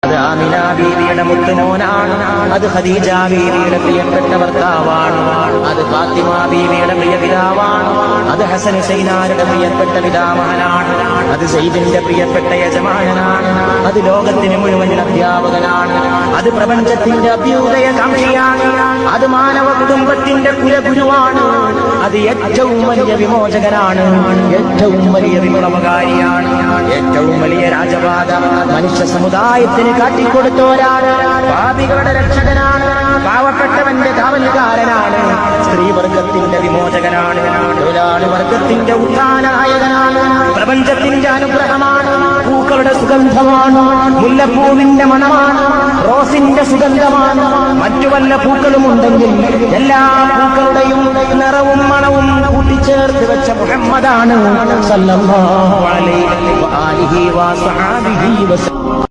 അത് ആമിന ബീവിയുടെ മുത്തുമോനാണ്. അത് ഖദീജ ബീവിയുടെ പ്രിയപ്പെട്ട ഭർത്താവാണ്. അത് ഫാത്തിമ ബീവിയുടെ പ്രിയ പിതാവാണ്. അത് ഹസൻ ഹുസൈനാരുടെ പ്രിയപ്പെട്ട പിതാമഹനാണ്. അത് സയ്യിദിന്റെ പ്രിയപ്പെട്ട യജമാനനാണ്. അത് ലോകത്തിന് മുഴുവൻ അധ്യാപകനാണ്. അത് പ്രപഞ്ചത്തിന്റെ അഭ്യുദയകാംക്ഷിയാണ്. അത് മാനവ കുടുംബത്തിന്റെ കുലഗുരുവാണ്. അത് ഏറ്റവും വലിയ വിമോചകനാണ്. ഏറ്റവും വലിയ വിപ്ലവകാരിയാണ്. ഏറ്റവും വലിയ രാജപാത മനുഷ്യ സമുദായത്തിന് കാട്ടിക്കൊടുത്തോരാണ്. പാപികളുടെ രക്ഷകനാണ്. പാവപ്പെട്ടവന്റെ കാവൽക്കാരനാണ്. സ്ത്രീവർഗത്തിന്റെ വിമോചകനാണ്. തൊഴിലാളി വർഗത്തിന്റെ ഉത്ഥാനനായകനാണ്. പ്രപഞ്ചത്തിന്റെ അനുഗ്രഹമാണ്. പൂക്കളുടെ സുഗന്ധമാണ്. മുല്ലപ്പൂവിന്റെ മണമാണ്. റോസിന്റെ സുഗന്ധമാണ്. മറ്റു വല്ല പൂക്കളും ഉണ്ടെങ്കിൽ എല്ലാ പൂക്കളുടെയും നിറവും മണവും കൂട്ടിച്ചേർത്ത് വെച്ച മുഹമ്മദാണ് സല്ലല്ലാഹു അലൈഹി വആലിഹി വസഹബിഹി വസല്ലം.